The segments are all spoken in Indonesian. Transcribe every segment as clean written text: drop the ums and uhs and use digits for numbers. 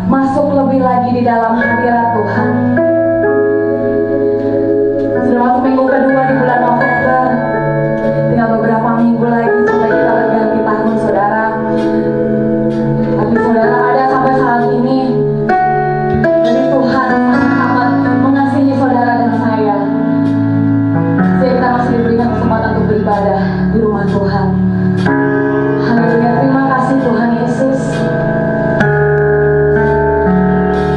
masuk lebih lagi di dalam hadirat Tuhan. Sudah masuk minggu kedua di bulan November, tinggal beberapa minggu lagi sampai kita berganti tahun, saudara. Tapi saudara, ada sampai saat ini dari Tuhan amat mengasihi saudara dan saya, sehingga kita masih diberikan kesempatan untuk beribadah di rumah Tuhan. Haleluya, terima kasih Tuhan Yesus.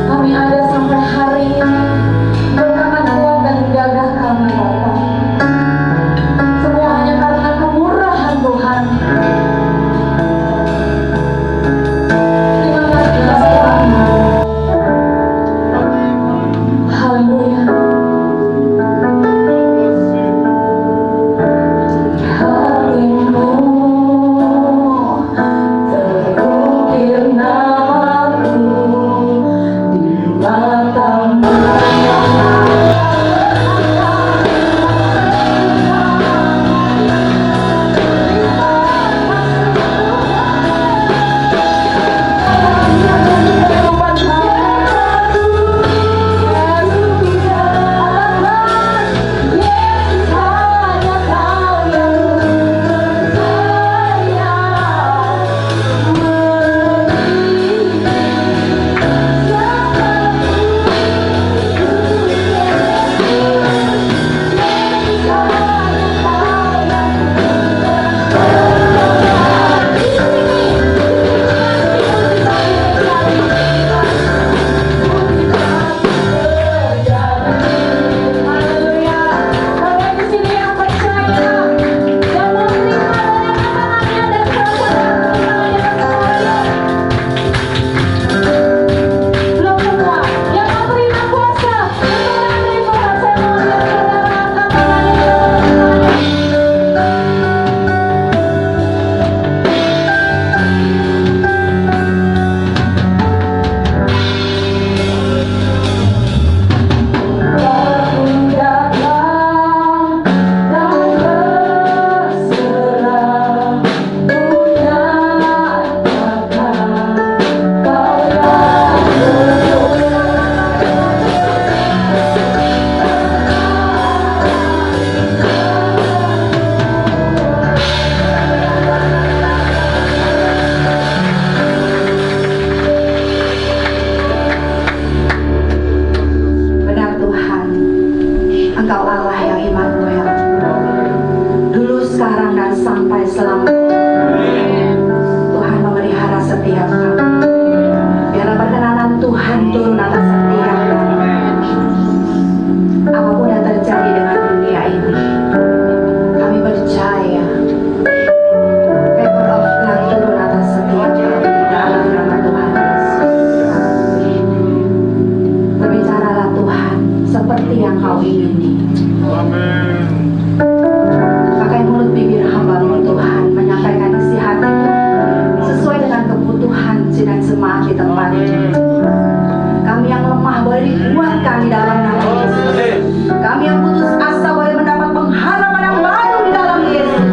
Kami ada sampai hari ini berkat kuat dan gagah kami, Bapa. Semua hanya karena kemurahan Tuhan. Terima kasih Tuhan. Haleluya. Hatimu terukir namaku di matamu. Benar Tuhan, Engkau Allah yang Immanuel, dulu, sekarang, dan sampai selamanya. Tuhan memelihara setiap kami. Biarlah perkenanan Tuhan turun atas setiap kami. Apapun yang terjadi dengan dunia ini, kami percaya favor of God turun atas setiap kami di dalam nama Tuhan Yesus. Berbicaralah Tuhan seperti yang Kau ingini. Pakai mulut bibir hamba-Mu Tuhan, menyampaikan isi hati-Mu sesuai dengan kebutuhan sidang jemaat di tempat ini. Kami yang lemah boleh dikuatkan di dalam nama Yesus. Kami yang putus asa boleh mendapat pengharapan yang baru di dalam Yesus.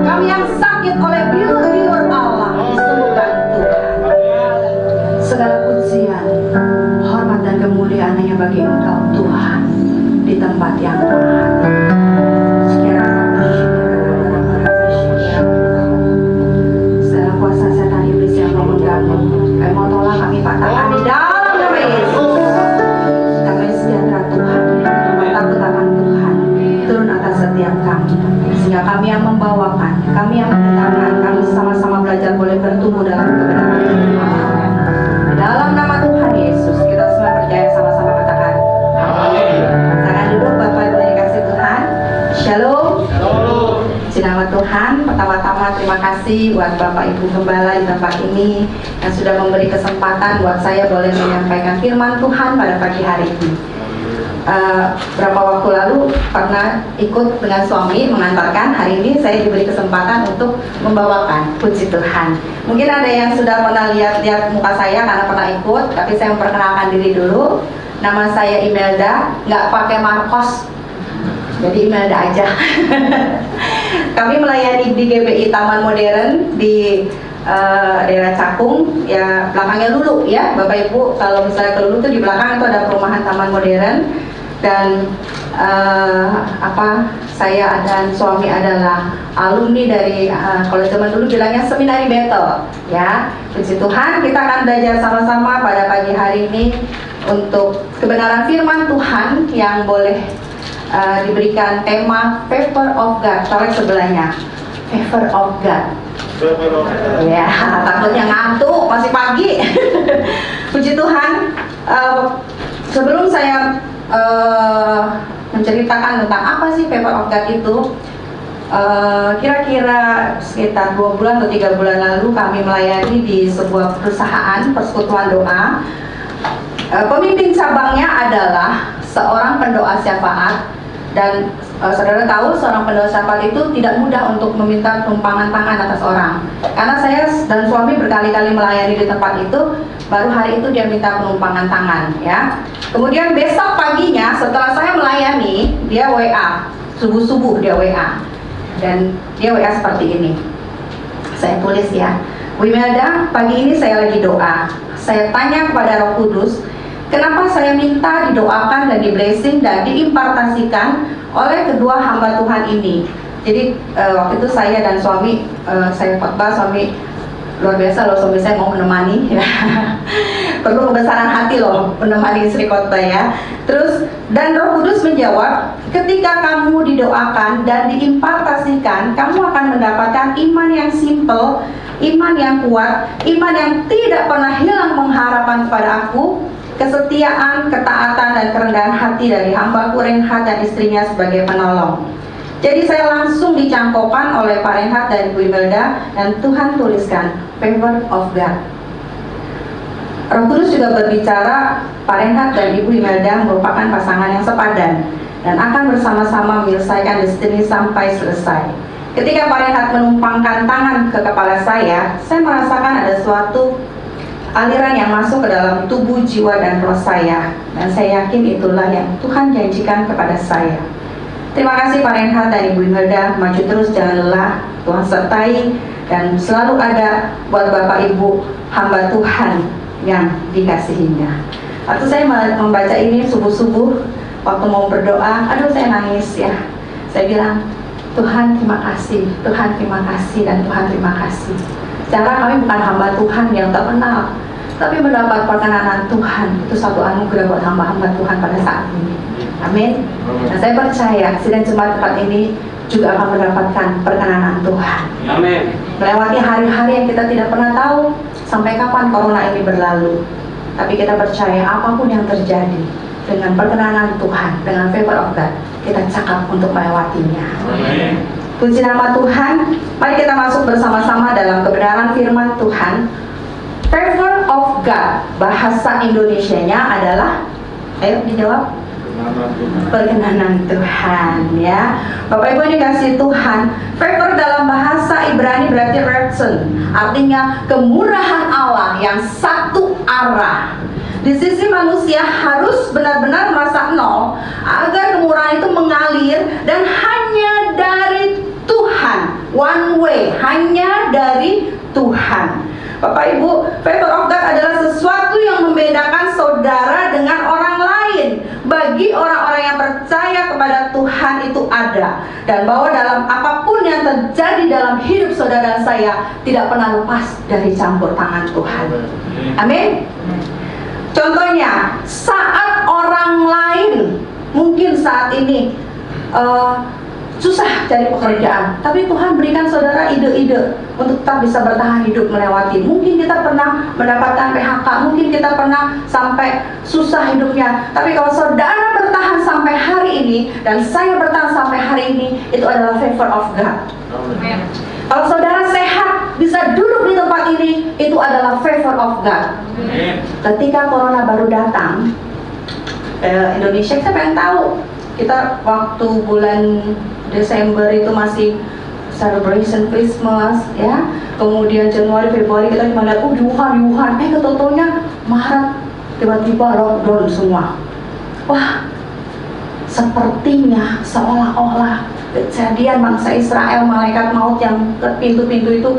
Kami yang sakit oleh bilur-bilur Allah disembuhkan Tuhan. Segala pujian, hormat dan kemuliaan hanya bagi Engkau Tuhan di tempat yang maha tinggi. Segala kuasa setan iblis yang mau mengganggu, kami mau tolak, kami patahkan di dalam nama Yesus. Damai sejahtera Tuhan, takut akan Tuhan turun atas setiap kami, sehingga kami yang membawakan, kami yang mendengarkan, kami sama-sama belajar boleh bertumbuh dalam kebenaran firman-Nya. Dalam nama Tuhan Yesus, kita semua percaya sama-sama katakan amin. Silakan duduk Bapak Ibu yang dikasih Tuhan. Shalom. Di nama Tuhan, pertama-tama terima kasih buat Bapak Ibu Gembala di tempat ini yang sudah memberi kesempatan buat saya boleh menyampaikan firman Tuhan pada pagi hari ini. Berapa waktu lalu pernah ikut dengan suami mengantarkan, hari ini saya diberi kesempatan untuk membawakan. Puji Tuhan. Mungkin ada yang sudah pernah lihat muka saya karena pernah ikut, tapi saya memperkenalkan diri dulu. Nama saya Imelda, nggak pakai Marcos, jadi Imelda aja. Kami melayani di GBI Taman Modern di daerah Cakung, ya belakangnya Lulu ya Bapak Ibu. Kalau misalnya ke Lulu tuh di belakang itu ada perumahan taman modern. Dan saya dan suami adalah alumni dari kalau zaman dulu bilangnya seminari Betel ya. Puji Tuhan, kita akan belajar sama-sama pada pagi hari ini untuk kebenaran firman Tuhan yang boleh diberikan tema Favor of God. Coret sebelahnya, Favor of God. Ya, takutnya ngantuk, masih pagi. Puji Tuhan, sebelum saya menceritakan tentang apa sih Favor of God itu, kira-kira sekitar 2 bulan atau 3 bulan lalu kami melayani di sebuah perusahaan persekutuan doa. Pemimpin cabangnya adalah seorang pendoa syafaat, dan saudara tahu seorang pendoa syafaat itu tidak mudah untuk meminta tumpangan tangan atas orang. Karena saya dan suami berkali-kali melayani di tempat itu, baru hari itu dia minta penumpangan tangan ya. Kemudian besok paginya setelah saya melayani, dia WA, subuh-subuh dia WA. Dan dia WA seperti ini. Saya tulis ya. Bu Imelda, pagi ini saya lagi doa. Saya tanya kepada Roh Kudus, kenapa saya minta didoakan dan di blessing dan diimpartasikan oleh kedua hamba Tuhan ini. Jadi waktu itu saya dan suami, saya khotbah, suami luar biasa loh, suami saya mau menemani ya. Perlu kebesaran hati loh menemani istri khotbah ya. Terus, dan Roh Kudus menjawab, ketika kamu didoakan dan diimpartasikan, kamu akan mendapatkan iman yang simple, iman yang kuat, iman yang tidak pernah hilang pengharapan kepada aku, kesetiaan, ketaatan, dan kerendahan hati dari hamba-Ku Reinhard dan istrinya sebagai penolong. Jadi saya langsung dicangkokkan oleh Pak Reinhard dan Ibu Imelda, dan Tuhan tuliskan Favor of God. Roh Kudus juga berbicara, Pak Reinhard dan Ibu Imelda merupakan pasangan yang sepadan dan akan bersama-sama menyelesaikan destiny sampai selesai. Ketika Pak Reinhard menumpangkan tangan ke kepala saya merasakan ada suatu aliran yang masuk ke dalam tubuh, jiwa, dan roh saya. Dan saya yakin itulah yang Tuhan janjikan kepada saya. Terima kasih Pak Reinhard dan Ibu Imelda, maju terus, jangan lelah, Tuhan sertai, dan selalu ada buat Bapak Ibu hamba Tuhan yang dikasihinya. Waktu saya membaca ini subuh-subuh, waktu mau berdoa, aduh saya nangis ya. Saya bilang, Tuhan terima kasih, Tuhan terima kasih, dan Tuhan terima kasih. Secara kami bukan hamba Tuhan yang tak kenal, tapi mendapat perkenanan Tuhan, itu satu anugerah buat hamba-hamba Tuhan pada saat ini. Amin. Dan saya percaya sidang jemaat tempat ini juga akan mendapatkan perkenanan Tuhan. Amin. Melewati hari-hari yang kita tidak pernah tahu sampai kapan corona ini berlalu. Tapi kita percaya apapun yang terjadi, dengan perkenanan Tuhan, dengan favor of God, kita cakap untuk melewatinya. Amin. Puji nama Tuhan. Mari kita masuk bersama-sama dalam kebenaran firman Tuhan. Favor of God, bahasa Indonesianya adalah, ayo dijawab, perkenanan Tuhan ya. Bapak Ibu yang dikasihi Tuhan, favor dalam bahasa Ibrani berarti radzon, artinya kemurahan Allah yang satu arah. Di sisi manusia harus benar-benar merasa nol agar kemurahan itu mengalir dan hanya dari Tuhan, one way, hanya dari Tuhan. Bapak Ibu, favor of God adalah sesuatu yang membedakan saudara dengan orang lain. Bagi orang-orang yang percaya kepada Tuhan itu ada. Dan bahwa dalam apapun yang terjadi dalam hidup saudara dan saya, tidak pernah lepas dari campur tangan Tuhan. Amin. Contohnya, saat orang lain mungkin saat ini susah cari pekerjaan, tapi Tuhan berikan saudara ide-ide untuk tetap bisa bertahan hidup melewati. Mungkin kita pernah mendapatkan PHK, mungkin kita pernah sampai susah hidupnya, tapi kalau saudara bertahan sampai hari ini dan saya bertahan sampai hari ini, itu adalah favor of God. Amen. Kalau saudara sehat bisa duduk di tempat ini, itu adalah favor of God. Amen. Ketika corona baru datang, Indonesia, saya pengen tahu, kita waktu bulan Desember itu masih celebration Christmas ya, kemudian Januari, Februari kita cuma lihat di Wuhan, ketontonnya Maret tiba-tiba lockdown semua. Wah, sepertinya seolah-olah kejadian bangsa Israel, malaikat maut yang ke pintu-pintu itu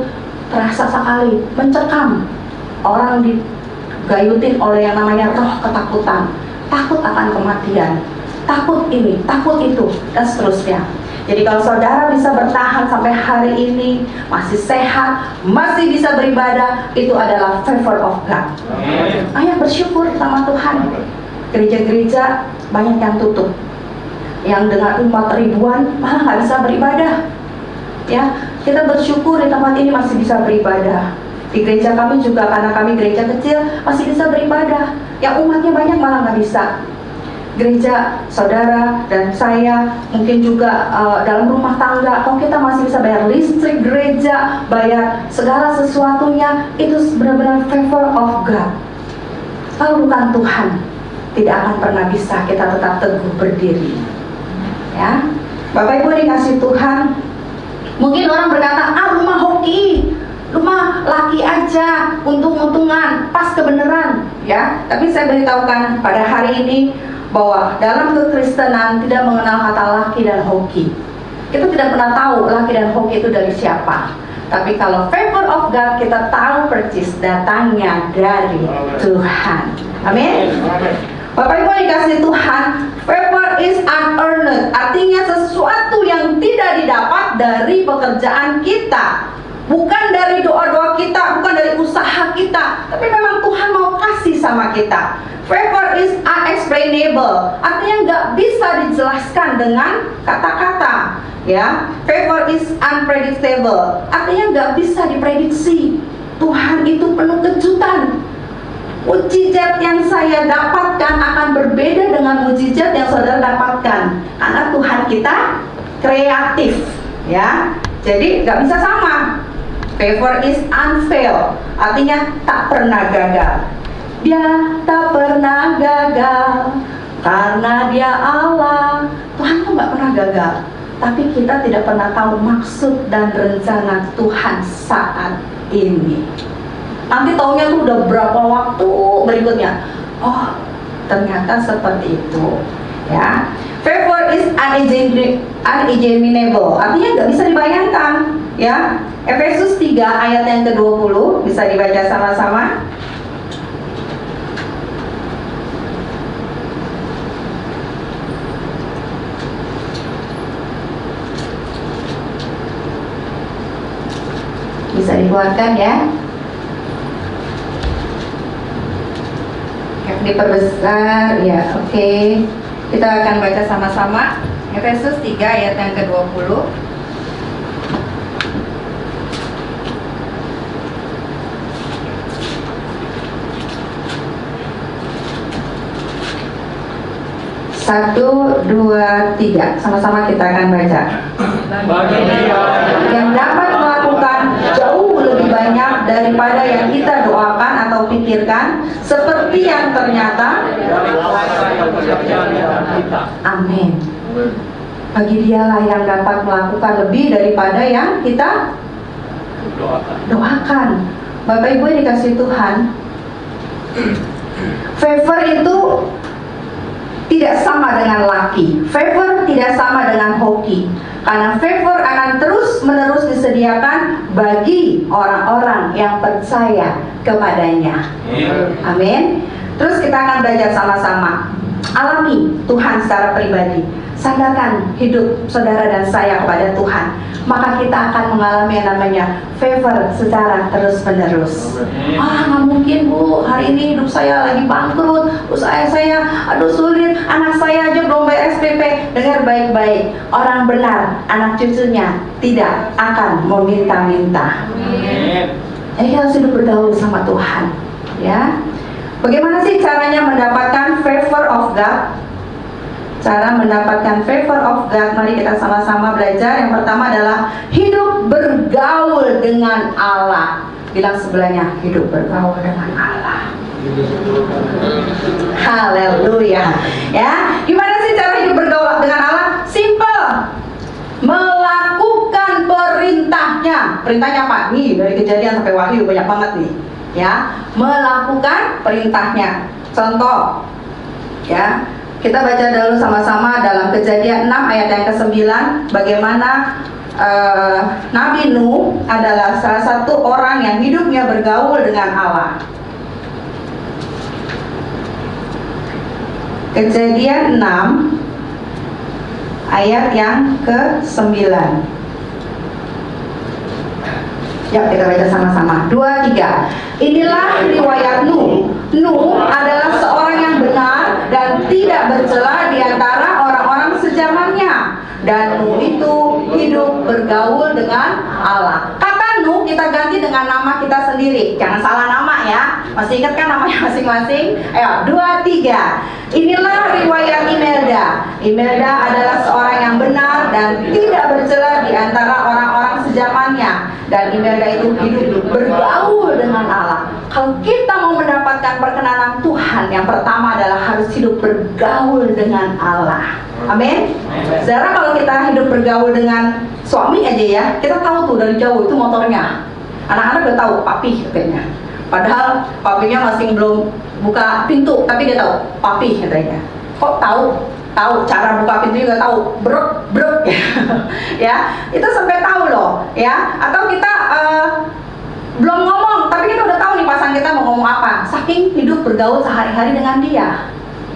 terasa sekali mencekam. Orang digayutin oleh yang namanya roh ketakutan, takut akan kematian, takut ini, takut itu, dan seterusnya. Jadi kalau saudara bisa bertahan sampai hari ini, masih sehat, masih bisa beribadah, itu adalah favor of God. Ayo bersyukur sama Tuhan. Gereja-gereja banyak yang tutup, yang dengan umat ribuan malah nggak bisa beribadah. Ya, kita bersyukur di tempat ini masih bisa beribadah. Di gereja kami juga, karena kami gereja kecil, masih bisa beribadah. Yang umatnya banyak malah nggak bisa. Gereja saudara dan saya mungkin juga dalam rumah tangga, kalau kita masih bisa bayar listrik gereja, bayar segala sesuatunya, itu benar-benar favor of God. Kalau bukan Tuhan, tidak akan pernah bisa kita tetap teguh berdiri. Ya, Bapak Ibu dikasih Tuhan. Mungkin orang berkata, rumah hoki, rumah laki aja, untung-untungan, pas kebenaran, ya. Tapi saya beritahukan pada hari ini bahwa dalam kekristenan tidak mengenal kata laki dan hoki. Kita tidak pernah tahu laki dan hoki itu dari siapa. Tapi kalau favor of God, kita tahu persis datangnya dari Tuhan. Amin. Bapak Ibu dikasih Tuhan, favor is unearned, artinya sesuatu yang tidak didapat dari pekerjaan kita, bukan dari doa-doa kita, bukan dari usaha kita, tapi memang Tuhan mau kasih sama kita. Favor is unexplainable, artinya nggak bisa dijelaskan dengan kata-kata. Ya, favor is unpredictable, artinya nggak bisa diprediksi. Tuhan itu penuh kejutan. Mujizat yang saya dapatkan akan berbeda dengan mujizat yang saudara dapatkan, karena Tuhan kita kreatif, ya. Jadi nggak bisa sama. Favor is unfail, artinya tak pernah gagal. Dia tak pernah gagal karena dia Allah. Tuhan tuh nggak pernah gagal, tapi kita tidak pernah tahu maksud dan rencana Tuhan saat ini. Nanti taunya tuh udah berapa waktu berikutnya. Oh, ternyata seperti itu. Ya, favor is unimaginable, artinya nggak bisa dibayangkan. Ya, Efesus 3 ayat yang ke-20 bisa dibaca sama-sama. Bisa dikeluarkan ya. Diperbesar ya, oke. Kita akan baca sama-sama Efesus 3 ayat yang ke-20. Satu, dua, tiga, sama-sama kita akan baca. Yang dapat melakukan jauh lebih banyak daripada yang kita doakan atau pikirkan, seperti yang ternyata. Amin. Bagi Dialah yang dapat melakukan lebih daripada yang kita doakan. Bapak Ibu yang dikasih Tuhan, favor itu tidak sama dengan laki. Favor tidak sama dengan hoki. Karena favor akan terus-menerus disediakan bagi orang-orang yang percaya kepadanya. Amin. Terus kita akan belajar sama-sama. Alami Tuhan secara pribadi. Sandarkan hidup saudara dan saya kepada Tuhan, maka kita akan mengalami yang namanya favor secara terus-menerus. Nggak mungkin Bu, hari ini hidup saya lagi bangkrut, usaha saya aduh sulit, anak saya aja belum bayar SPP. Dengar baik-baik, orang benar, anak cucunya tidak akan meminta-minta. Jadi harus hidup bergaul sama Tuhan, ya. Bagaimana sih caranya mendapatkan favor of God? Cara mendapatkan favor of God, mari kita sama-sama belajar. Yang pertama adalah hidup bergaul dengan Allah. Bilang sebelahnya, hidup bergaul dengan Allah. Haleluya. Ya, gimana sih cara hidup bergaul dengan Allah? Simple. Melakukan perintahnya. Perintahnya apa? Nih, dari Kejadian sampai Wahyu banyak banget nih. Ya, melakukan perintahnya. Contoh, ya. Kita baca dulu sama-sama dalam Kejadian 6 ayat yang ke-9, bagaimana Nabi Nuh adalah salah satu orang yang hidupnya bergaul dengan Allah. Kejadian 6 ayat yang ke-9. Ya, kita baca sama-sama. 2, 3. Inilah riwayat Nuh. Nuh adalah seorang yang benar dan tidak bercela di antara orang-orang sezamannya. Dan Nuh itu hidup bergaul dengan Allah. Kata Nuh kita ganti dengan nama kita sendiri. Jangan salah nama ya. Masih ingat kan namanya masing-masing? Ayo, 2, 3. Inilah riwayat Imelda. Imelda adalah seorang yang benar dan tidak bercela di antara orang-orang sezamannya. Dan Imelda itu hidup bergaul dengan Allah. Kalau kita mau mendapatkan perkenanan Tuhan, yang pertama adalah harus hidup bergaul dengan Allah. Amin. Saudara, kalau kita hidup bergaul dengan suami aja ya, kita tahu tuh dari jauh itu motornya. Anak-anak udah tahu papi katanya. Padahal papinya masih belum buka pintu, tapi dia tahu papi katanya. Kok tahu? Tahu cara buka pintu juga tahu, brek brek ya, itu sampai tahu loh ya. Atau kita belum ngomong tapi kita udah tahu nih pasangan kita mau ngomong apa, saking hidup bergaul sehari-hari dengan dia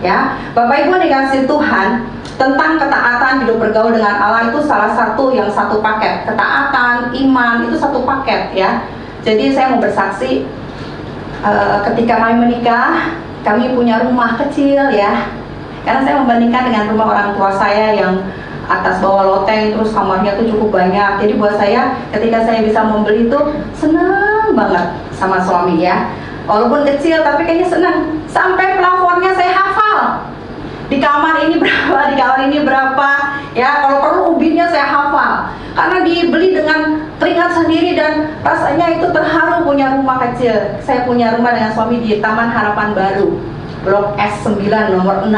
ya. Bapak Ibu dikasih Tuhan, tentang ketaatan hidup bergaul dengan Allah itu salah satu yang satu paket. Ketaatan, iman itu satu paket ya. Jadi saya mau bersaksi, ketika kami menikah kami punya rumah kecil ya. Karena saya membandingkan dengan rumah orang tua saya yang atas bawah loteng, terus kamarnya tuh cukup banyak. Jadi buat saya ketika saya bisa membeli itu senang banget sama suami ya. Walaupun kecil tapi kayaknya senang. Sampai plafonnya saya hafal. Di kamar ini berapa, di kamar ini berapa ya. Kalau perlu ubinnya saya hafal. Karena dibeli dengan keringat sendiri dan rasanya itu terharu punya rumah kecil. Saya punya rumah dengan suami di Taman Harapan Baru, Blok S9 nomor 6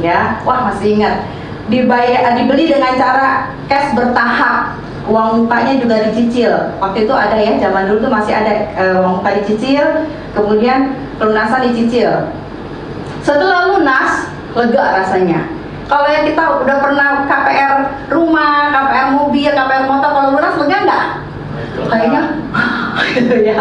ya. Wah, masih ingat. Dibeli dengan cara cash bertahap. Uang mukanya juga dicicil. Waktu itu ada ya, zaman dulu tuh masih ada uang muka dicicil, kemudian pelunasan dicicil. Setelah lunas, lega rasanya. Kalau yang kita udah pernah KPR rumah, KPR mobil, KPR motor, kalau lunas lega nggak? Kayaknya gitu ya.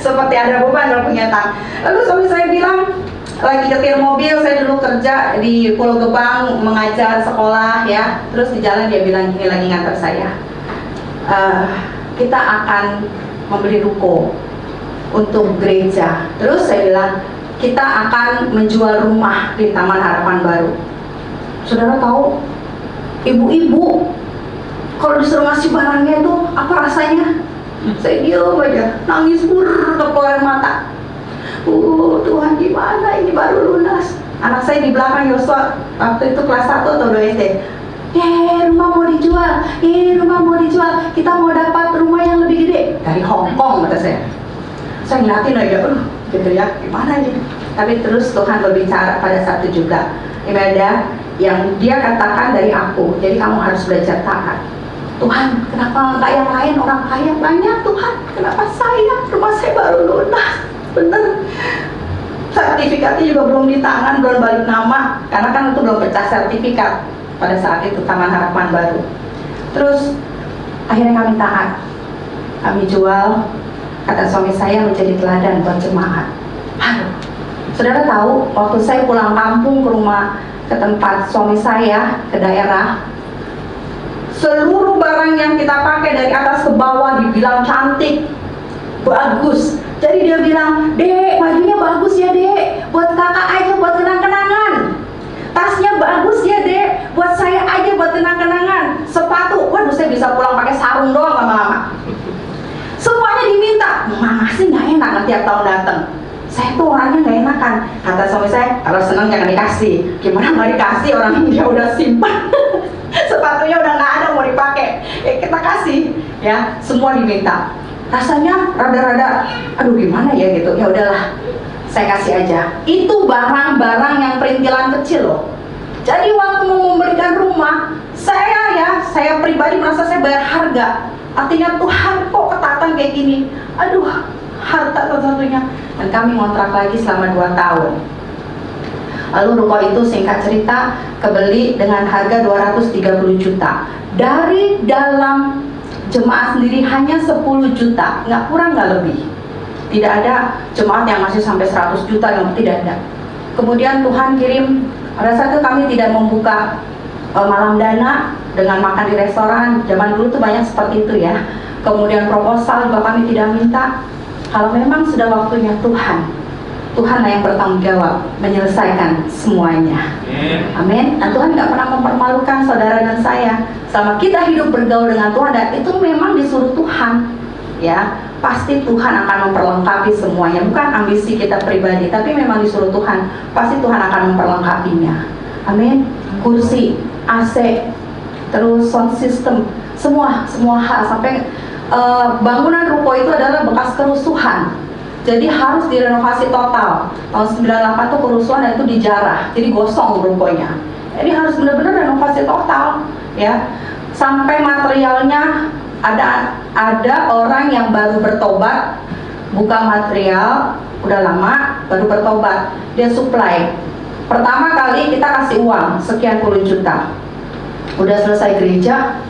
Seperti ada beban kalau punya tang. Lalu suami saya bilang, lagi nyetir mobil, saya dulu kerja di Pulau Gebang mengajar sekolah ya. Terus di jalan dia bilang gini, lagi nganter saya, kita akan membeli ruko untuk gereja. Terus saya bilang, kita akan menjual rumah di Taman Harapan Baru. Saudara tahu, ibu-ibu kalau disuruh ngasih barangnya itu apa rasanya? Saya diam aja, nangis keluar mata. Tuhan, gimana ini baru lunas. Anak saya di belakang Yosua waktu itu kelas 1 atau 2 SD. Rumah mau dijual, rumah mau dijual. Kita mau dapat rumah yang lebih gede dari Hong Kong, kata saya. Saya ngeliatin aja, gitu ya, gimana ini? Tapi terus Tuhan berbicara pada saat itu juga, Imelda, yang dia katakan dari aku, jadi kamu harus belajar taat. Tuhan, kenapa enggak yang lain, orang kaya banyak, Tuhan, kenapa saya, rumah saya baru lunas. Bener, sertifikatnya juga belum di tangan, belum balik nama, karena kan itu belum pecah sertifikat pada saat itu Taman Harapan Baru. Terus akhirnya kami taat, kami jual. Kata suami saya menjadi teladan buat jemaat. Aduh, saudara tahu, waktu saya pulang kampung ke rumah, ke tempat suami saya, ke daerah, seluruh barang yang kita pakai dari atas ke bawah dibilang cantik, bagus. Jadi dia bilang, Dek, bajunya bagus ya Dek, buat kakak aja buat kenang-kenangan. Tasnya bagus ya Dek, buat saya aja buat kenang-kenangan. Sepatu, waduh saya bisa pulang pakai sarung doang lama-lama. Semuanya diminta. Mana sih nggak enak nanti tiap tahun datang. Saya tuh orangnya nggak enakan. Kata suami saya, kalau senang jangan dikasih. Gimana nggak dikasih, orang dia udah simpan. Sepatunya udah nggak ada mau dipakai. Kita kasih, ya semua diminta. Rasanya rada-rada, aduh gimana ya gitu. Ya udahlah, saya kasih aja. Itu barang-barang yang perintilan kecil loh. Jadi waktu mau memberikan rumah, saya pribadi merasa saya bayar harga. Artinya Tuhan kok ketaatan kayak gini. Aduh, harta satu-satunya. Dan kami ngontrak lagi selama 2 tahun. Lalu ruko itu singkat cerita kebeli dengan harga 230 juta. Dari dalam jemaat sendiri hanya 10 juta, nggak kurang nggak lebih. Tidak ada jemaat yang masih sampai 100 juta, yang tidak ada. Kemudian Tuhan kirim, pada saat itu kami tidak membuka malam dana dengan makan di restoran. Zaman dulu tuh banyak seperti itu ya. Kemudian proposal juga kami tidak minta. Kalau memang sudah waktunya Tuhanlah yang bertanggung jawab menyelesaikan semuanya. Amin. Dan Tuhan nggak pernah mempermalukan saudara dan saya. Selama kita hidup bergaul dengan Tuhan, dan itu memang disuruh Tuhan, ya pasti Tuhan akan memperlengkapi semuanya. Bukan ambisi kita pribadi, tapi memang disuruh Tuhan. Pasti Tuhan akan memperlengkapinya. Amin. Kursi, AC, terus sound system, semua hal, sampai bangunan ruko itu adalah bekas kerusuhan. Jadi harus direnovasi total. Tahun 98 tuh kerusuhan dan itu dijarah, jadi gosong rukonya. Jadi harus benar-benar renovasi total, ya. Sampai materialnya ada orang yang baru bertobat, buka material, udah lama baru bertobat, dia supply. Pertama kali kita kasih uang sekian puluh juta. Udah selesai gereja,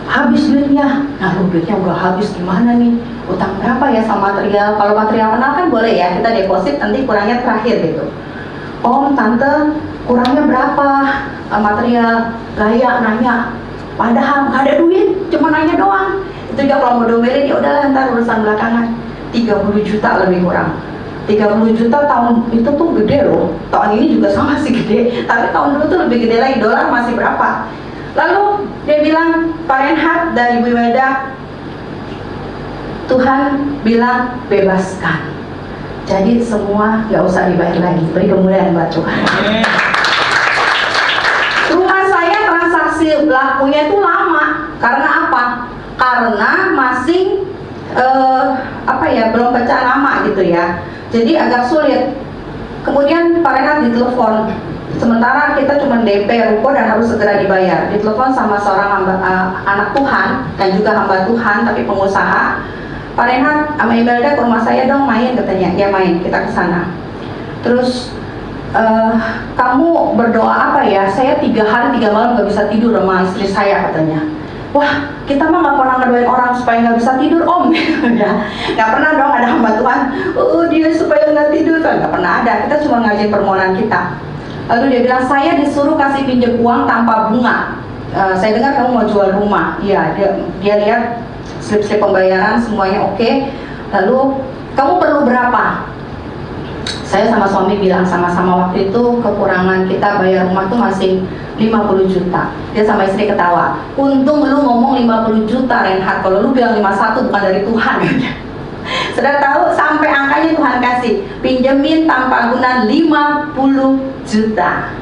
habis duitnya. Nah, duitnya udah habis, gimana nih? Utang berapa ya sama material? Kalau material kenal kan boleh ya, kita deposit, nanti kurangnya terakhir gitu. Om, tante, kurangnya berapa material? Gaya nanya, padahal nggak ada duit, cuma nanya doang. Itu juga kalau mau domelin, ya udahlah ntar urusan belakangan. 30 juta lebih kurang. 30 juta tahun itu tuh gede loh. Tahun ini juga sama sih gede, tapi tahun dulu tuh lebih gede lagi. Dolar masih berapa? Lalu dia bilang, Pak Reinhard dari Bu Imelda, Tuhan bilang bebaskan. Jadi semua nggak usah dibayar lagi. Beri kemuliaan buat Tuhan. Rumah saya transaksi lakunya itu lama. Karena apa? Karena masih belum pecah lama gitu ya. Jadi agak sulit. Kemudian Pak Reinhard ditelepon. Sementara kita cuma DP ruko dan harus segera dibayar. Ditelepon sama seorang anak Tuhan dan juga hamba Tuhan tapi pengusaha. Pak Reinhard, sama Imelda ke rumah saya dong main, katanya. Ya main, kita ke sana. Terus kamu berdoa apa ya? Saya 3 hari 3 malam nggak bisa tidur sama istri saya, katanya. Wah, kita mah nggak pernah ngedoain orang supaya nggak bisa tidur, Om. Ya, nggak pernah dong ada hamba Tuhan. Oh, dia supaya nggak tidur, kan nggak pernah ada. Kita cuma ngajarin permohonan kita. Lalu dia bilang, saya disuruh kasih pinjam uang tanpa bunga. Saya dengar kamu mau jual rumah. Iya, dia lihat slip-slip pembayaran semuanya oke. Lalu kamu perlu berapa? Saya sama suami bilang sama-sama waktu itu kekurangan kita bayar rumah tuh masih 50 juta. Dia sama istri ketawa. Untung lu ngomong 50 juta Reinhard, kalau lu bilang 51 bukan dari Tuhan. Sudah tahu sampai angkanya Tuhan kasih. Pinjemin tanpa agunan 50 juta.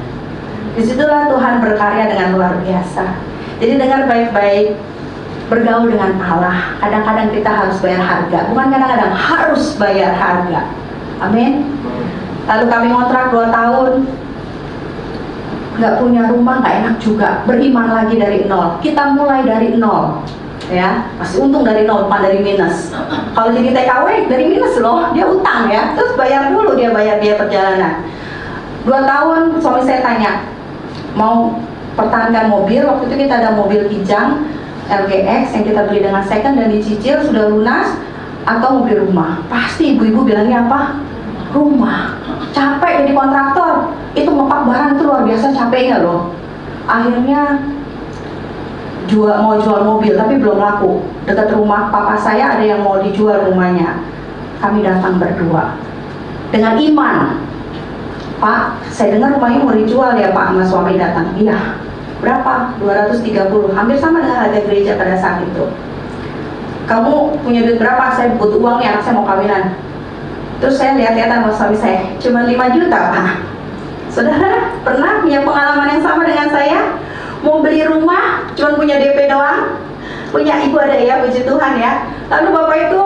Disitulah Tuhan berkarya dengan luar biasa. Jadi dengar baik-baik, bergaul dengan Allah. Kadang-kadang kita harus bayar harga. Bukan kadang-kadang, harus bayar harga. Amin. Lalu kami ngontrak 2 tahun, nggak punya rumah, nggak enak juga. Beriman lagi dari nol. Kita mulai dari nol, ya. Masih untung dari nol, bukan dari minus. Kalau jadi TKW dari minus loh, dia utang ya. Terus bayar dulu, dia bayar biaya perjalanan. 2 tahun suami saya tanya, mau pertahankan mobil. Waktu itu kita ada mobil Kijang LGX yang kita beli dengan second dan dicicil sudah lunas, atau mobil rumah. Pasti ibu-ibu bilangnya apa? Rumah. Capek jadi kontraktor, itu ngepak barang itu luar biasa capeknya loh. Akhirnya mau jual mobil tapi belum laku. Dekat rumah papa saya ada yang mau dijual rumahnya. Kami datang berdua dengan iman. Pak, saya dengar rumahnya mau dijual ya Pak. Sama suami datang. Iya. Berapa? 230. Hampir sama dengan harga gereja pada saat itu. Kamu punya duit berapa? Saya butuh uang nih, anak saya mau kawinan. Terus saya lihat-lihatan sama suami saya, cuma 5 juta Pak. Saudara pernah punya pengalaman yang sama dengan saya? Mau beli rumah, cuma punya DP doang. Punya ibu ada ya, puji Tuhan ya. Lalu bapak itu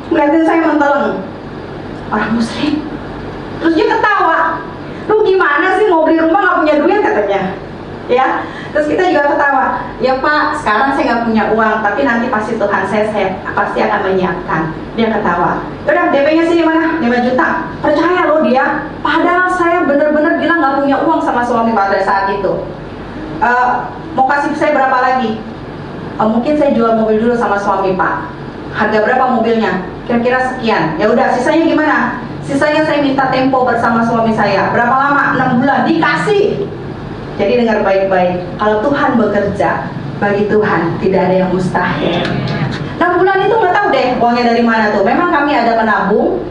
ngeliatin saya menteleng. Orang muslim. Terus dia ketawa. Lu gimana sih mau beli rumah nggak punya duit, katanya. Ya, terus kita juga ketawa. Ya Pak, sekarang saya nggak punya uang, tapi nanti pasti Tuhan saya pasti akan menyiapkan. Dia ketawa. Udah, DP-nya sini mana? 5 juta. Percaya loh dia. Padahal saya saya benar-benar bilang nggak punya uang sama suami pada saat itu. Mau kasih saya berapa lagi? Mungkin saya jual mobil dulu sama suami Pak. Harga berapa mobilnya? Kira-kira sekian. Ya udah, sisanya gimana? Sisanya saya minta tempo bersama suami saya. Berapa lama? 6 bulan. Dikasih. Jadi dengar baik-baik. Kalau Tuhan bekerja, bagi Tuhan tidak ada yang mustahil. 6 bulan itu nggak tahu deh uangnya dari mana tuh. Memang kami ada menabung,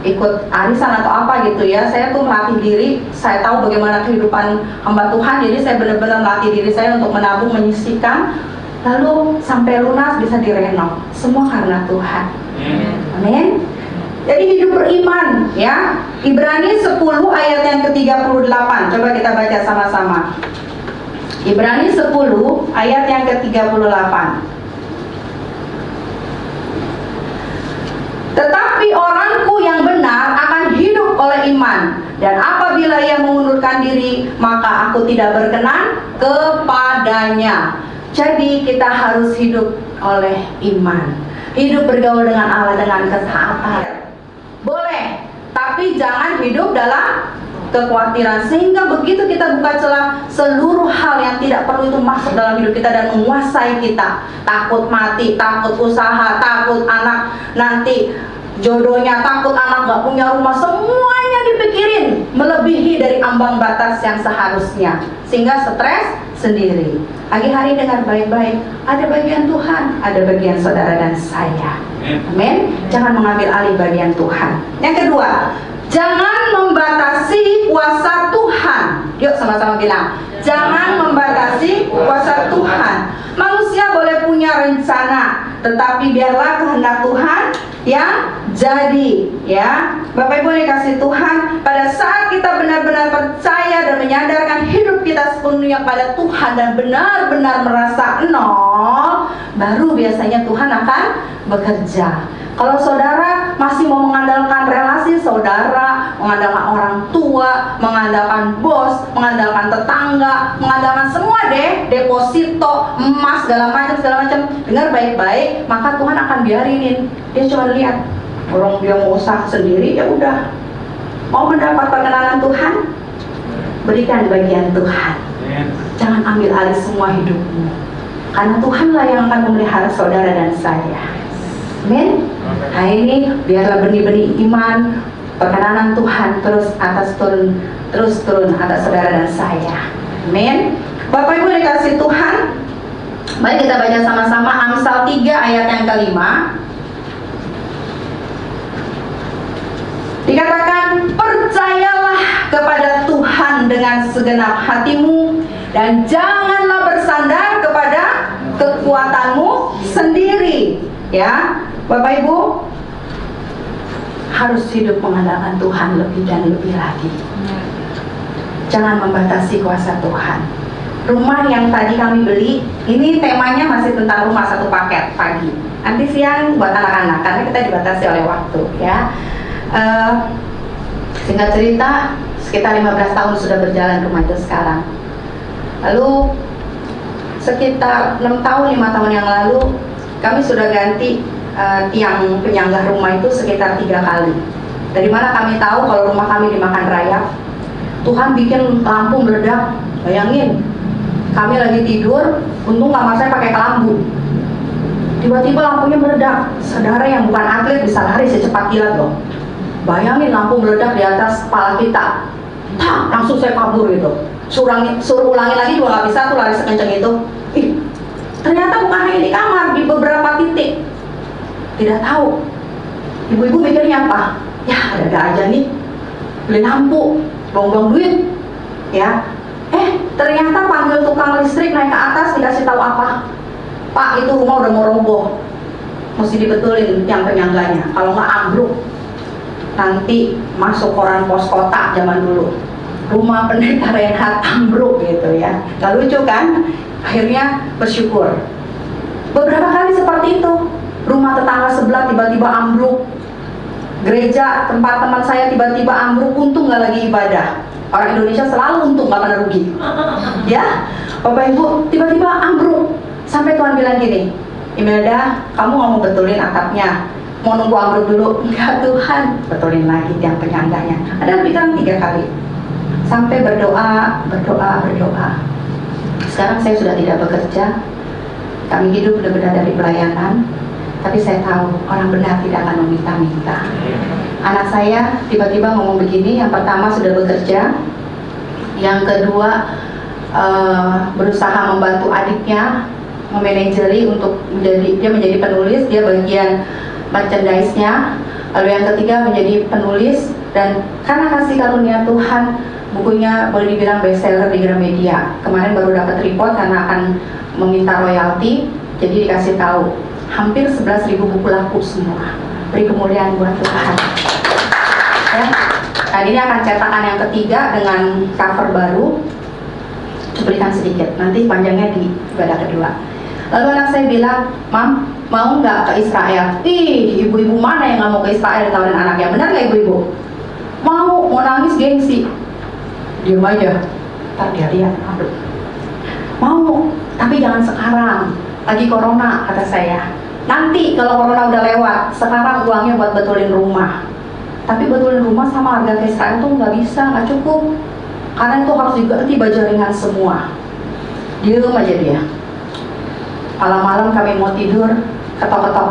ikut arisan atau apa gitu ya. Saya tuh melatih diri. Saya tahu bagaimana kehidupan hamba Tuhan. Jadi saya benar-benar melatih diri saya untuk menabung, menyisihkan, lalu sampai lunas bisa direnov. Semua karena Tuhan. Amin. Jadi hidup beriman ya. Ibrani 10 ayat yang ke-38. Coba kita baca sama-sama. Ibrani 10 ayat yang ke-38. Tetapi orangku yang benar akan hidup oleh iman, dan apabila ia mengundurkan diri, maka aku tidak berkenan kepadanya. Jadi kita harus hidup oleh iman, hidup bergaul dengan Allah dengan ketaatan. Boleh, tapi jangan hidup dalam kekhawatiran, sehingga begitu kita buka celah, seluruh hal yang tidak perlu itu masuk dalam hidup kita dan menguasai kita. Takut mati, takut usaha, takut anak nanti jodohnya, takut anak gak punya rumah, semuanya dipikirin melebihi dari ambang batas yang seharusnya, sehingga stres sendiri. Pagi hari dengar baik-baik, ada bagian Tuhan, ada bagian saudara dan saya. Amin. Jangan mengambil alih bagian Tuhan. Yang kedua, jangan membatasi kuasa Tuhan. Yuk sama-sama bilang, jangan membatasi kuasa Tuhan. Manusia boleh punya rencana, tetapi biarlah kehendak Tuhan yang jadi, ya. Bapak Ibu dikasih Tuhan, pada saat kita benar-benar percaya dan menyadarkan hidup kita sepenuhnya pada Tuhan dan benar-benar merasa nol, baru biasanya Tuhan akan bekerja. Kalau saudara masih mau mengandalkan relasi saudara, mengandalkan orang tua, mengandalkan bos, mengandalkan tetangga, mengandalkan semua deh, deposito, emas, segala macam, dengar baik-baik, maka Tuhan akan biarinin. Dia cuma lihat, orang dia mau usaha sendiri, ya udah. Mau mendapat perkenanan Tuhan, berikan bagian Tuhan. Jangan ambil alih semua hidupmu, karena Tuhanlah yang akan memelihara saudara dan saya. Amin. Nah ini biarlah benih-benih iman, perkenanan Tuhan terus turun atas saudara dan saya. Amin. Bapak Ibu dikasih Tuhan, mari kita baca sama-sama Amsal 3 ayat yang ke-5. Dikatakan, percayalah kepada Tuhan dengan segenap hatimu, dan janganlah bersandar kepada kekuatanmu sendiri. Ya, Bapak Ibu harus hidup mengandalkan Tuhan lebih dan lebih lagi. Jangan membatasi kuasa Tuhan. Rumah yang tadi kami beli, ini temanya masih tentang rumah satu paket pagi. Nanti siang buat anak-anak, karena kita dibatasi oleh waktu, ya. Singkat cerita, sekitar 15 tahun sudah berjalan rumah itu sekarang. Lalu sekitar 6 tahun, 5 tahun yang lalu, kami sudah ganti tiang penyangga rumah itu sekitar 3 kali. Dari mana kami tahu kalau rumah kami dimakan rayap? Tuhan bikin lampu meledak. Bayangin, kami lagi tidur, untung kamar saya pakai kelambu. Tiba-tiba lampunya meledak. Saudara yang bukan atlet bisa lari secepat kilat loh. Bayangin lampu meledak di atas kepala kita. Langsung saya kabur gitu. Suruh ulangi lagi juga nggak bisa tuh, lari sekencang itu. Ternyata bukan hanya di kamar, di beberapa titik. Tidak tahu. Ibu-ibu mikirnya apa? Ya ada aja nih, beli lampu, buang-buang duit, ya. Ternyata panggil tukang listrik naik ke atas, dikasih tahu apa? Pak, itu rumah udah mau roboh, mesti dibetulin yang penyangganya. Kalau nggak ambruk, nanti masuk koran pos kota zaman dulu. Rumah pendeta Reinhard ambruk gitu ya. Gak lucu kan? Akhirnya bersyukur. Beberapa kali seperti itu. Rumah tetangga sebelah tiba-tiba ambruk. Gereja tempat teman saya tiba-tiba ambruk. Untung gak lagi ibadah. Orang Indonesia selalu untung, gak pernah rugi. Ya, Bapak Ibu, tiba-tiba ambruk. Sampai Tuhan bilang gini, Imelda, kamu gak mau betulin atapnya? mau nunggu ambruk dulu. Enggak Tuhan, betulin lagi tiang penyangganya. Ada lebih kurang 3 kali. Sampai berdoa. Sekarang saya sudah tidak bekerja. Kami hidup benar-benar dari pelayanan. Tapi saya tahu orang benar tidak akan meminta-minta. Anak saya tiba-tiba ngomong begini. Yang pertama sudah bekerja. Yang kedua berusaha membantu adiknya memanajeri untuk menjadi penulis. Dia bagian merchandise-nya. Lalu yang ketiga menjadi penulis. Dan karena kasih karunia Tuhan, bukunya boleh dibilang bestseller di Gramedia. Kemarin baru dapat report karena akan meminta royalti. Jadi dikasih tahu hampir 11.000 buku laku semua. Beri kemuliaan buat Tuhan. Ya. Nah, ini akan cetakan yang ketiga dengan cover baru. Cuplikan sedikit, nanti panjangnya di ibadah kedua. Lalu anak saya bilang, Mam, mau nggak ke Israel? Ih, ibu-ibu mana yang nggak mau ke Israel ditawarin anaknya? Benar nggak ibu-ibu? Mau nangis gengsi. Diam aja, ntar dia lihat. Aduh. Mau, tapi jangan sekarang. Lagi corona, kata saya. Nanti kalau corona udah lewat, sekarang uangnya buat betulin rumah. Tapi betulin rumah sama harga ke Israel tuh nggak bisa, nggak cukup. Karena itu harus diganti baja ringan semua. Diem aja dia. Malam-malam kami mau tidur, ketok-ketok.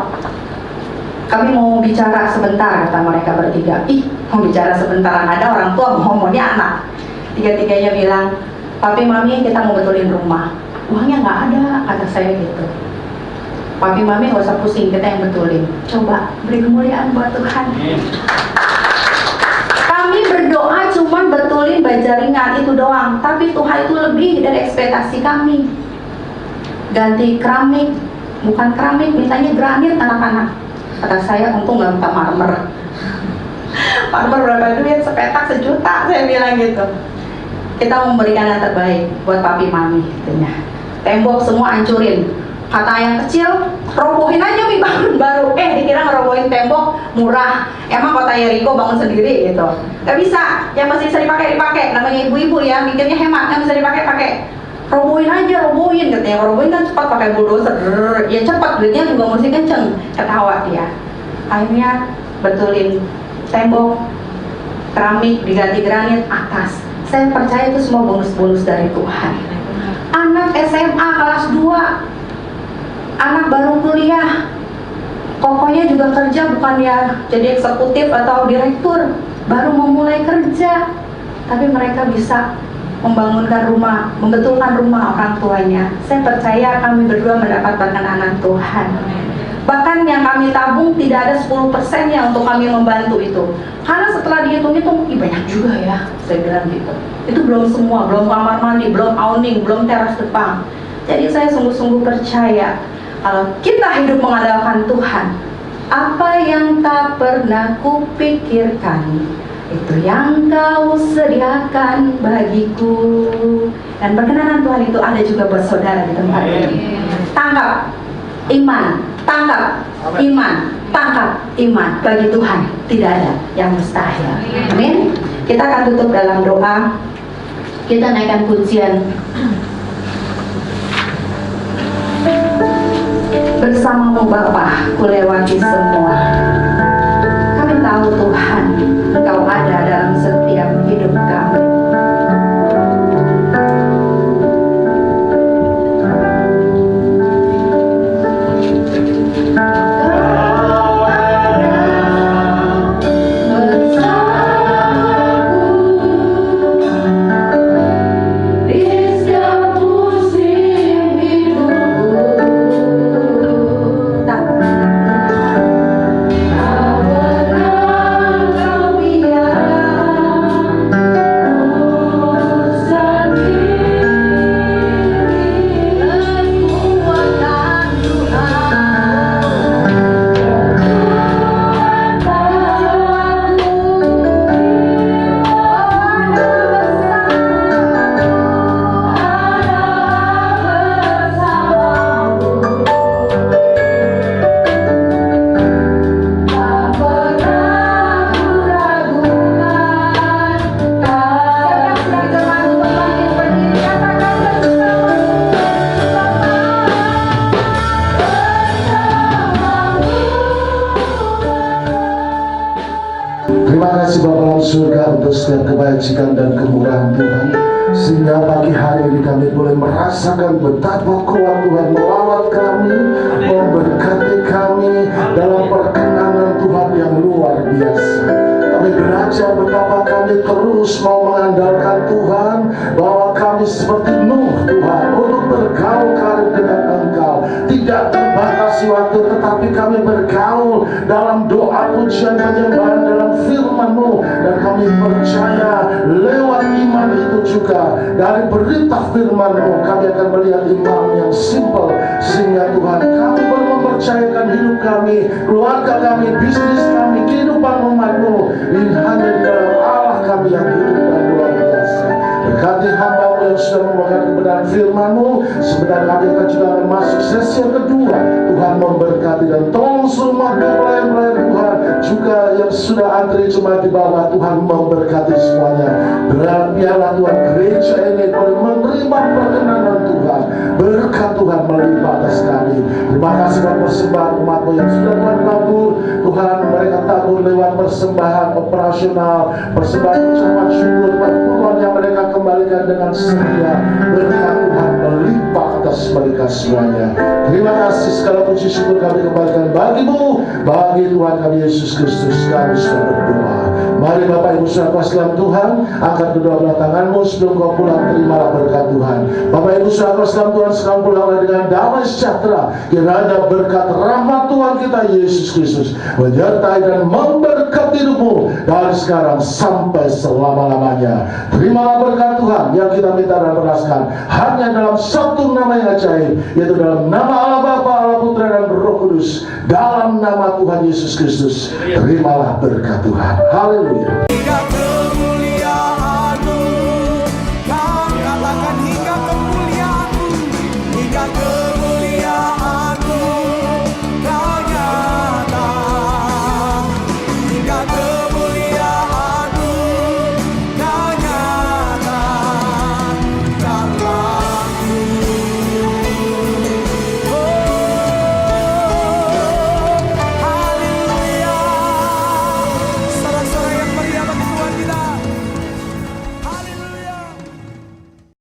Kami mau bicara sebentar, kata mereka bertiga. Ih, mau bicara sebentar, ada orang tua mau ngomongnya anak. Tiga-tiganya bilang, Papi Mami kita mau betulin rumah. Uangnya nggak ada, kata saya gitu. Papi Mami nggak usah pusing, kita yang betulin. Coba beri kemuliaan buat Tuhan. Kami berdoa cuman betulin baja ringan itu doang, tapi Tuhan itu lebih dari ekspektasi kami. Ganti keramik, bukan keramik, mintanya granit anak-anak. Kata saya, untung nggak minta marmer. Marmer berapa duit? Sepetak 1 juta, saya bilang gitu. Kita memberikan yang terbaik buat Papi Mami, katanya. Tembok semua hancurin. Kata yang kecil, robohin aja Mi, bangun baru. Dikira ngerobohin tembok murah. Emang kota Yeriko bangun sendiri gitu. Gak bisa, yang masih bisa dipakai. Namanya ibu-ibu ya, mikirnya hemat, yang bisa dipakai. Robohin aja, robohin katanya. Robohin kan cepat pakai bulldozer. Ya cepat, duitnya juga mesti kenceng. Ketawa dia. Akhirnya betulin tembok, keramik, diganti granit atas. Saya percaya itu semua bonus-bonus dari Tuhan. Anak SMA kelas 2, anak baru kuliah, kokonya juga kerja, bukan ya jadi eksekutif atau direktur, baru memulai kerja, tapi mereka bisa membangunkan rumah, membetulkan rumah orang tuanya. Saya percaya kami berdua mendapat berkenan Tuhan. Bahkan yang kami tabung tidak ada 10%-nya untuk kami membantu itu. Karena setelah dihitung-hitung, banyak juga ya, saya bilang gitu. Itu belum semua, belum kamar mandi, belum awning, belum teras depan. Jadi saya sungguh-sungguh percaya kalau kita hidup mengandalkan Tuhan, apa yang tak pernah kupikirkan, itu yang Kau sediakan bagiku. Dan perkenanan Tuhan itu ada juga buat saudara di tempat ini. Tangkap iman, tangkap iman, tangkap iman. Bagi Tuhan tidak ada yang mustahil. Amin. Kita akan tutup dalam doa. Kita naikkan pujian. Bersamamu Bapa, ku lewati semua. Kami tahu Tuhan, Engkau ada dalam setiap hidup kami. surga untuk setiap kebajikan dan kemurahan Tuhan, sehingga pagi hari ini kami boleh merasakan betapa kuat Tuhan melawat kami, memberkati kami dalam perkenanan Tuhan yang luar biasa. Kami belajar betapa kami terus mau mengandalkan Tuhan, bahwa kami seperti Nuh Tuhan untuk bergaul karib dengan Engkau, tidak terbatasi waktu, tetapi kami bergaul dalam doa, pujian, penyembahan dalam firman-Mu, dan kami percaya lewat iman itu juga dari berita firman-Mu kami akan melihat iman yang simple, sehingga Tuhan kami boleh mempercayakan hidup kami, keluarga kami, bisnis kami, kehidupan umat-Mu ini hanya di dalam Allah kami yang hidup dan luar biasa. Berkati hamba-Mu yang sudah membawakan kebenaran firman-Mu. Sebentar lagi kita juga akan masuk sesi yang kedua. Tuhan memberkati dan tolong semua pelayan-pelayan Tuhan juga yang sudah antri cuma di bawah. Tuhan memberkati semuanya. Biarlah Tuhan gereja ini boleh menerima perkenanan Tuhan. Berkat Tuhan melimpah atas kami. Terima kasih buat persembahan umat-Mu yang sudah Tuhan tabur. Tuhan, mereka tabur lewat persembahan operasional, persembahan ucapan syukur, perpuluhan yang mereka kembalikan dengan setia. Berkat Tuhan melimpah atas mereka semuanya. Terima kasih, segala puji syukur kami kembalikan bagi-Mu, bagi Tuhan kami Yesus Kristus. Kami sudah berdoa. Mari Bapak Ibu saudara dalam Tuhan, angkat kedua belah tanganmu sebelum kau pulang. Terimalah berkat Tuhan. Bapak Ibu saudara dalam Tuhan, sekarang pulanglah dengan damai sejahtera. Kiranya berkat rahmat Tuhan kita Yesus Kristus menyertai dan memberkati hidupmu dari sekarang sampai selama-lamanya. Terimalah berkat Tuhan yang kita minta dan beraskan hanya dalam satu nama yang ajaib, yaitu dalam nama Allah Bapa, Allah Putra dan Roh Kudus, dalam nama Tuhan Yesus Kristus. Terimalah berkat Tuhan. Haleluya.